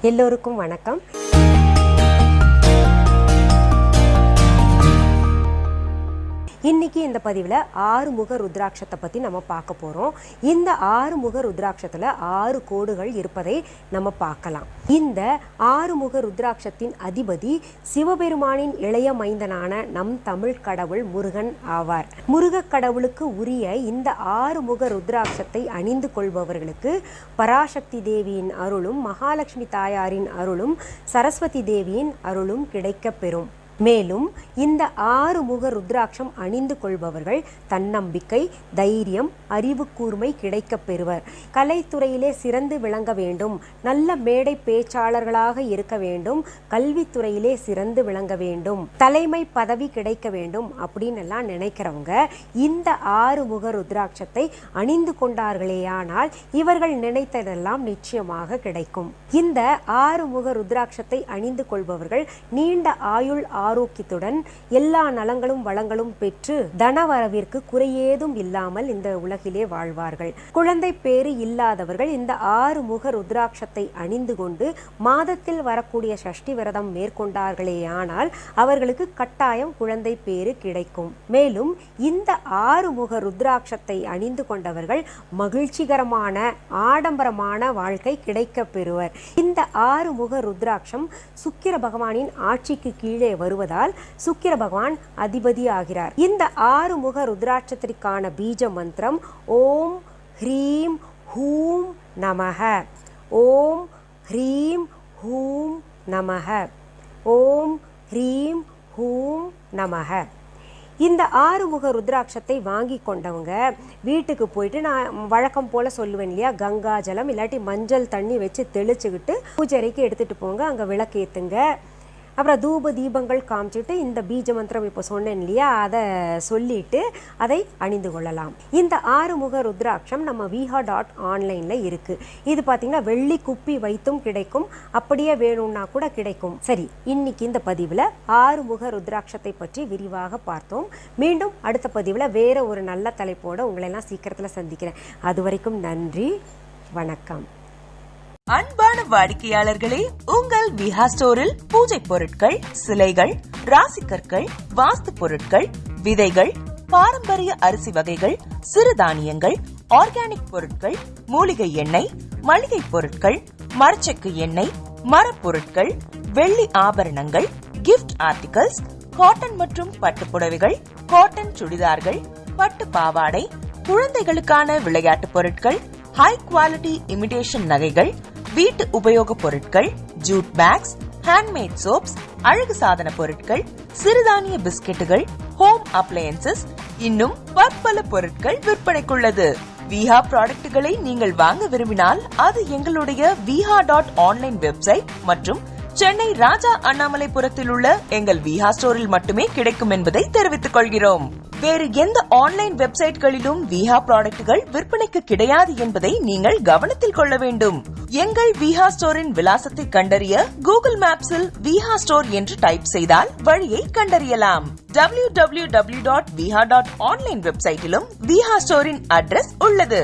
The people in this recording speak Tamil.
எல்லோருக்கும் வணக்கம். இன்னைக்கு இந்த பதிவில் ஆறுமுக ருத்ராட்சத்தை பற்றி நம்ம பார்க்க போகிறோம். இந்த ஆறுமுக ருத்ராட்சத்தில் 6 கோடுகள் இருப்பதை நம்ம பார்க்கலாம். இந்த ஆறுமுக ருத்ராட்சத்தின் அதிபதி சிவபெருமானின் இளைய மைந்தனான நம் தமிழ் கடவுள் முருகன் ஆவார். முருகக் கடவுளுக்கு உரிய இந்த ஆறுமுக ருத்ராட்சத்தை அணிந்து கொள்பவர்களுக்கு பராசக்தி தேவியின் அருளும், மகாலட்சுமி தாயாரின் அருளும், சரஸ்வதி தேவியின் அருளும் கிடைக்கப் பெறும். மேலும் இந்த ஆறுமுக ருத்ராட்சம் அணிந்து கொள்பவர்கள் தன்னம்பிக்கை, தைரியம், அறிவு கூர்மை கிடைக்கப் பெறுவர். கலைத்துறையிலே சிறந்து விளங்க வேண்டும், நல்ல மேடை பேச்சாளர்களாக இருக்க வேண்டும், கல்வித்துறையிலே சிறந்து விளங்க வேண்டும், தலைமை பதவி கிடைக்க வேண்டும் அப்படின்னு எல்லாம் நினைக்கிறவங்க இந்த ஆறுமுக ருத்ராட்சத்தை அணிந்து கொண்டார்களேயானால் இவர்கள் நினைத்ததெல்லாம் நிச்சயமாக கிடைக்கும். இந்த ஆறுமுக ருத்ராட்சத்தை அணிந்து கொள்பவர்கள் நீண்ட ஆயுள் ஆரோக்கியத்துடன் எல்லா நலங்களும் வளங்களும் பெற்று தனவரவிற்கு குறையேதும் இல்லாமல் இந்த உலகிலே வாழ்வார்கள். குழந்தை பேறு இல்லாதவர்கள் இந்த ஆறுமுக ருத்ராட்சத்தை அணிந்து கொண்டு மாதத்தில் வரக்கூடிய சஷ்டி விரதம் மேற்கொண்டார்களேயானால் அவர்களுக்கு கட்டாயம் குழந்தை பேறு கிடைக்கும். மேலும் இந்த ஆறுமுக ருத்ராட்சத்தை அணிந்து கொண்டவர்கள் மகிழ்ச்சிகரமான ஆடம்பரமான வாழ்க்கை கிடைக்க பெறுவர். இந்த ஆறுமுக ருத்ராட்சம் சுக்கிர பகவானின் ஆட்சிக்கு கீழே வருவதால் சுக்கிர பகவான் அதிபதி ஆகிறார். இந்த ஆறுமுக ருத்ராட்சத்திற்கான பீஜ மந்திரம் ஓம் ஹ்ரீம் ஹூம் நமஹ, ஓம் ஹ்ரீம் ஹூம் நமஹ, ஓம் ஹ்ரீம் ஹூம் நமஹ. இந்த ஆறுமுக ருத்ராட்சத்தை வாங்கி கொண்டவங்க வீட்டுக்கு போயிட்டு, நான் வழக்கம் போல் சொல்லுவேன் இல்லையா, கங்கா ஜலம் இல்லாட்டி மஞ்சள் தண்ணி வச்சு தெளிச்சுக்கிட்டு பூஜைக்கு எடுத்துகிட்டு போங்க, அங்கே விளக்கேற்றுங்க. அப்புறம் தூப தீபங்கள் காமிச்சிட்டு இந்த பீஜ மந்திரம் இப்போ சொன்னேன் இல்லையா, அதை சொல்லிட்டு அதை அணிந்து கொள்ளலாம். இந்த ஆறுமுக ருத்ராட்சம் நம்ம viha.online இருக்குது. இது பார்த்தீங்கன்னா வெள்ளி குப்பி வைத்தும் கிடைக்கும், அப்படியே வேணும்னா கூட கிடைக்கும். சரி, இன்னைக்கு இந்த பதிவில் ஆறுமுக ருத்ராட்சத்தை பற்றி விரிவாக பார்த்தோம். மீண்டும் அடுத்த பதிவில் வேற ஒரு நல்ல தலைப்போடு உங்களெல்லாம் சீக்கிரத்தில் சந்திக்கிறேன். அது வரைக்கும் நன்றி, வணக்கம். அன்பான வாடிக்கையாளர்களே, உங்கள் விஹா ஸ்டோரில் பூஜை பொருட்கள், சிலைகள், ராசிக்கற்கள், வாஸ்து பொருட்கள், விதைகள், பாரம்பரிய அரிசி வகைகள், சிறுதானியங்கள், ஆர்கானிக் பொருட்கள், மூலிகை எண்ணெய், மளிகை பொருட்கள், மரச்செக்கு எண்ணெய், மரப்பொருட்கள், வெள்ளி ஆபரணங்கள், கிஃப்ட் ஆர்டிகல்ஸ், காட்டன் மற்றும் பட்டு புடவைகள், காட்டன் சுடிதார்கள், பட்டு பாவாடை, குழந்தைகளுக்கான விளையாட்டு பொருட்கள், ஹை குவாலிட்டி இமிடேஷன் நகைகள், வீட்டு உபயோக பொருட்கள், ஜூட் பேக்ஸ், ஹேண்ட்மேட் சோப்ஸ், அழகு சாதன பொருட்கள், சிறுதானிய பிஸ்கெட்டுகள், ஹோம் அப்ளையன்சஸ், இன்னும் பற்பல பொருட்கள் விற்பனைக்குள்ளது. விஹா ப்ராடக்ட்களை நீங்கள் வாங்க விரும்பினால் அது எங்களுடைய viha.online வெப்சைட் மற்றும் சென்னை ராஜா அண்ணாமலைபுரத்தில் உள்ள எங்கள் விஹா ஸ்டோரில் மட்டுமே கிடைக்கும் என்பதை தெரிவித்துக் கொள்கிறோம். வேறு எந்த ஆன்லைன் வெப்சைட்களிலும் விஹா ப்ராடக்ட்கள் விற்பனைக்கு கிடையாது என்பதை நீங்கள் கவனத்தில் கொள்ள வேண்டும். எங்கள் விஹா ஸ்டோரின் விலாசத்தை கண்டறிய கூகுள் மேப்ஸில் விஹா ஸ்டோர் என்று டைப் செய்தால் வழியை கண்டறியலாம். www.viha.online வெப்சைட்டிலும் விஹா ஸ்டோரின் அட்ரஸ் உள்ளது.